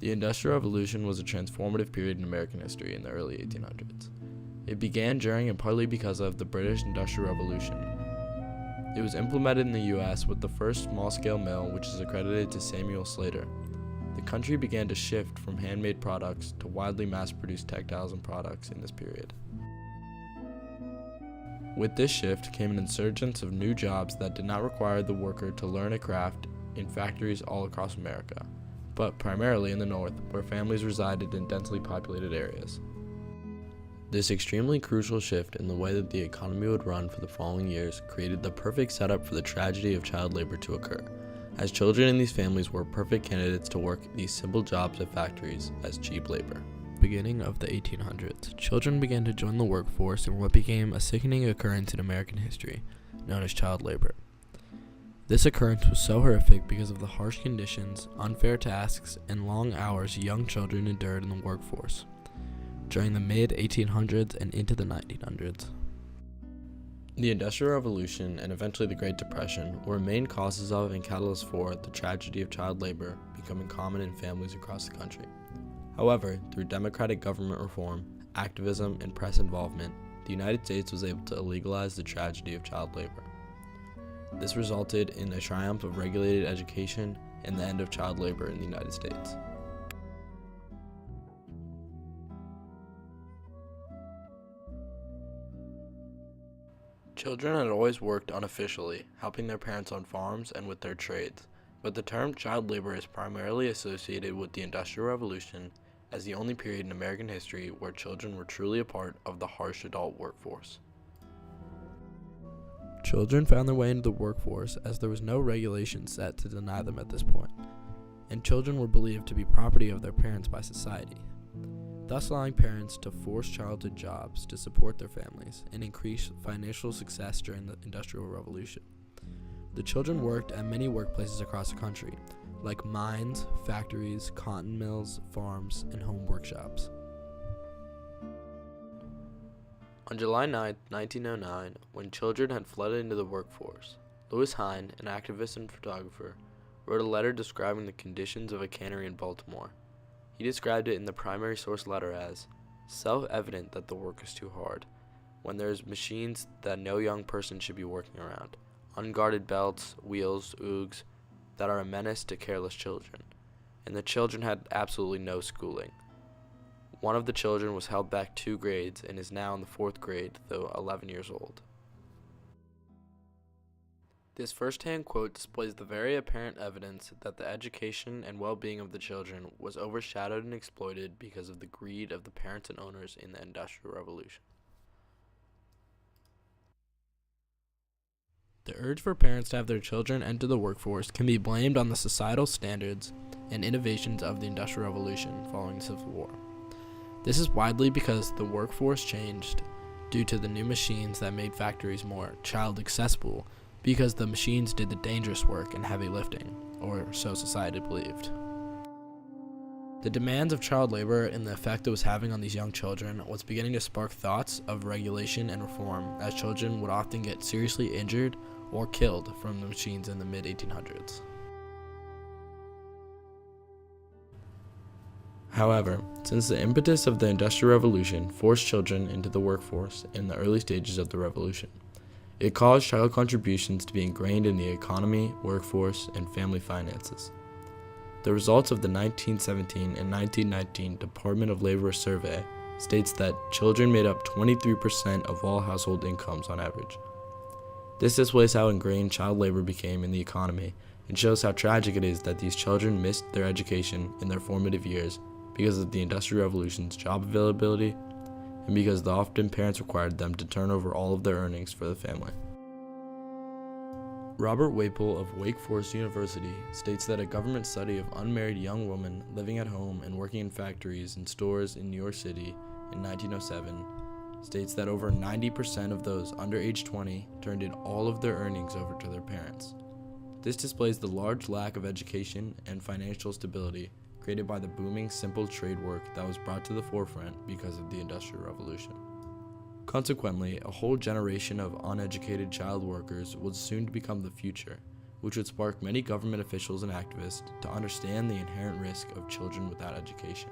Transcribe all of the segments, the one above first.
The Industrial Revolution was a transformative period in American history in the early 1800s. It began during and partly because of the British Industrial Revolution. It was implemented in the U.S. with the first small-scale mill, which is accredited to Samuel Slater. The country began to shift from handmade products to widely mass-produced textiles and products in this period. With this shift came an insurgence of new jobs that did not require the worker to learn a craft in factories all across America, but primarily in the North, where families resided in densely populated areas. This extremely crucial shift in the way that the economy would run for the following years created the perfect setup for the tragedy of child labor to occur, as children in these families were perfect candidates to work these simple jobs at factories as cheap labor. Beginning of the 1800s, children began to join the workforce in what became a sickening occurrence in American history, known as child labor. This occurrence was so horrific because of the harsh conditions, unfair tasks, and long hours young children endured in the workforce during the mid-1800s and into the 1900s. The Industrial Revolution and eventually the Great Depression were main causes of and catalysts for the tragedy of child labor becoming common in families across the country. However, through democratic government reform, activism, and press involvement, the United States was able to legalize the tragedy of child labor. This resulted in a triumph of regulated education and the end of child labor in the United States. Children had always worked unofficially, helping their parents on farms and with their trades, but the term child labor is primarily associated with the Industrial Revolution as the only period in American history where children were truly a part of the harsh adult workforce. Children found their way into the workforce as there was no regulation set to deny them at this point, and children were believed to be property of their parents by society, thus allowing parents to force childhood jobs to support their families and increase financial success during the Industrial Revolution. The children worked at many workplaces across the country, like mines, factories, cotton mills, farms, and home workshops. On July 9, 1909, when children had flooded into the workforce, Lewis Hine, an activist and photographer, wrote a letter describing the conditions of a cannery in Baltimore. He described it in the primary source letter as self-evident that the work is too hard, when there's machines that no young person should be working around, unguarded belts, wheels, oogs, that are a menace to careless children, and the children had absolutely no schooling. One of the children was held back 2 grades and is now in the 4th grade, though 11 years old. This first-hand quote displays the very apparent evidence that the education and well-being of the children was overshadowed and exploited because of the greed of the parents and owners in the Industrial Revolution. The urge for parents to have their children enter the workforce can be blamed on the societal standards and innovations of the Industrial Revolution following the Civil War. This is widely because the workforce changed due to the new machines that made factories more child-accessible, because the machines did the dangerous work and heavy lifting, or so society believed. The demands of child labor and the effect it was having on these young children was beginning to spark thoughts of regulation and reform, as children would often get seriously injured or killed from the machines in the mid-1800s. However, since the impetus of the Industrial Revolution forced children into the workforce in the early stages of the revolution, it caused child contributions to be ingrained in the economy, workforce, and family finances. The results of the 1917 and 1919 Department of Labor survey states that children made up 23% of all household incomes on average. This displays how ingrained child labor became in the economy and shows how tragic it is that these children missed their education in their formative years because of the Industrial Revolution's job availability and because often parents required them to turn over all of their earnings for the family. Robert Waple of Wake Forest University states that a government study of unmarried young women living at home and working in factories and stores in New York City in 1907 states that over 90% of those under age 20 turned in all of their earnings over to their parents. This displays the large lack of education and financial stability created by the booming simple trade work that was brought to the forefront because of the Industrial Revolution. Consequently, a whole generation of uneducated child workers was soon to become the future, which would spark many government officials and activists to understand the inherent risk of children without education.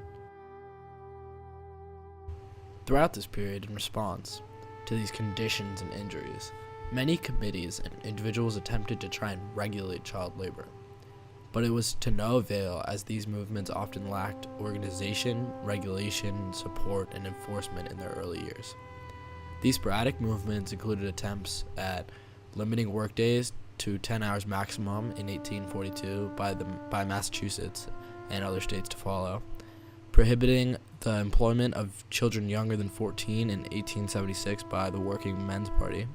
Throughout this period, in response to these conditions and injuries, many committees and individuals attempted to try and regulate child labor. But it was to no avail, as these movements often lacked organization, regulation, support, and enforcement in their early years. These sporadic movements included attempts at limiting workdays to 10 hours maximum in 1842 by Massachusetts and other states to follow, prohibiting the employment of children younger than 14 in 1876 by the Working Men's Party,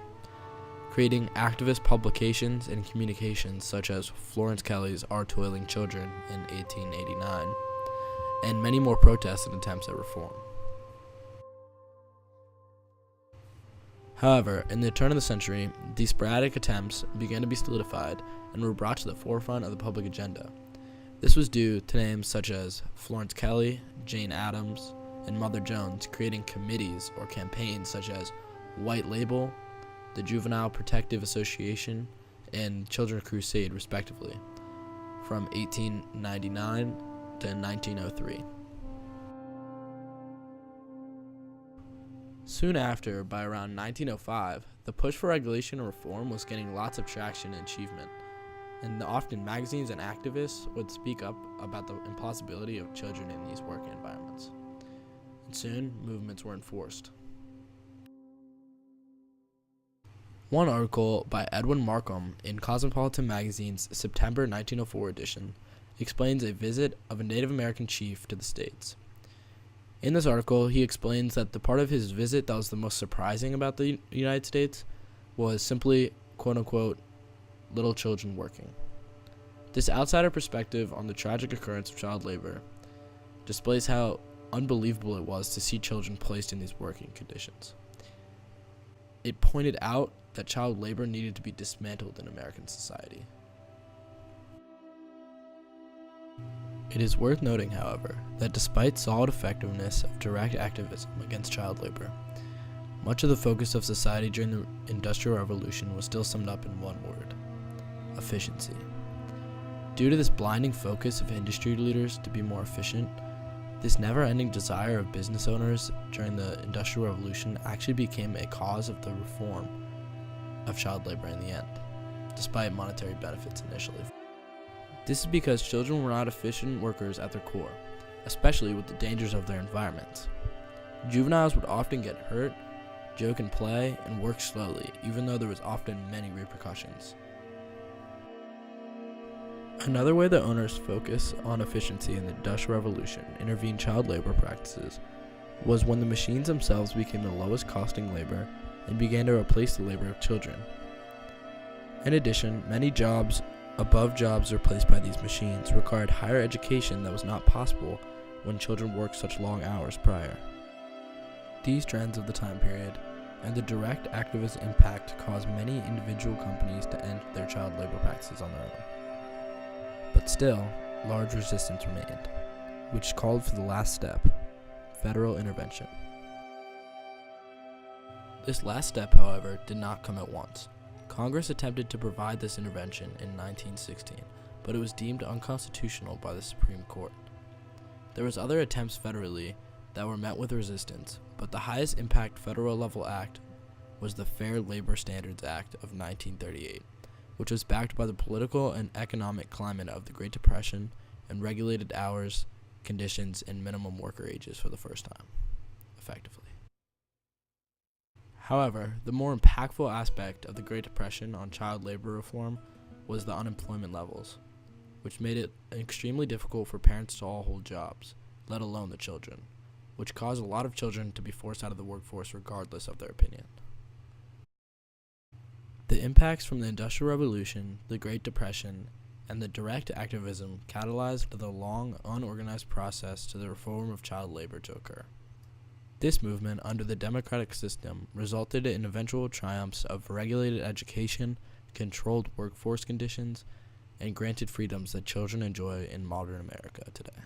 creating activist publications and communications such as Florence Kelley's Our Toiling Children in 1889, and many more protests and attempts at reform. However, in the turn of the century, these sporadic attempts began to be solidified and were brought to the forefront of the public agenda. This was due to names such as Florence Kelley, Jane Addams, and Mother Jones creating committees or campaigns such as White Label, the Juvenile Protective Association, and Children's Crusade, respectively, from 1899 to 1903. Soon after, by around 1905, the push for regulation and reform was getting lots of traction and achievement, and often magazines and activists would speak up about the impossibility of children in these working environments. And soon, movements were enforced. One article by Edwin Markham in Cosmopolitan Magazine's September 1904 edition explains a visit of a Native American chief to the States. In this article, he explains that the part of his visit that was the most surprising about the United States was simply, quote-unquote, little children working. This outsider perspective on the tragic occurrence of child labor displays how unbelievable it was to see children placed in these working conditions. It pointed out that child labor needed to be dismantled in American society. It is worth noting, however, that despite solid effectiveness of direct activism against child labor, much of the focus of society during the Industrial Revolution was still summed up in one word: efficiency. Due to this blinding focus of industry leaders to be more efficient, this never-ending desire of business owners during the Industrial Revolution actually became a cause of the reform of child labor in the end, despite monetary benefits initially. This is because children were not efficient workers at their core, especially with the dangers of their environments. Juveniles would often get hurt, joke and play, and work slowly, even though there was often many repercussions. Another way the owners' focus on efficiency in the Industrial Revolution intervened child labor practices was when the machines themselves became the lowest costing labor and began to replace the labor of children. In addition, many jobs above jobs replaced by these machines required higher education that was not possible when children worked such long hours prior. These trends of the time period and the direct activist impact caused many individual companies to end their child labor practices on their own. But still, large resistance remained, which called for the last step: federal intervention. This last step, however, did not come at once. Congress attempted to provide this intervention in 1916, but it was deemed unconstitutional by the Supreme Court. There was other attempts federally that were met with resistance, but the highest impact federal level act was the Fair Labor Standards Act of 1938, which was backed by the political and economic climate of the Great Depression and regulated hours, conditions, and minimum worker ages for the first time, effectively. However, the more impactful aspect of the Great Depression on child labor reform was the unemployment levels, which made it extremely difficult for parents to all hold jobs, let alone the children, which caused a lot of children to be forced out of the workforce regardless of their opinion. The impacts from the Industrial Revolution, the Great Depression, and the direct activism catalyzed the long, unorganized process to the reform of child labor to occur. This movement, under the democratic system, resulted in eventual triumphs of regulated education, controlled workforce conditions, and granted freedoms that children enjoy in modern America today.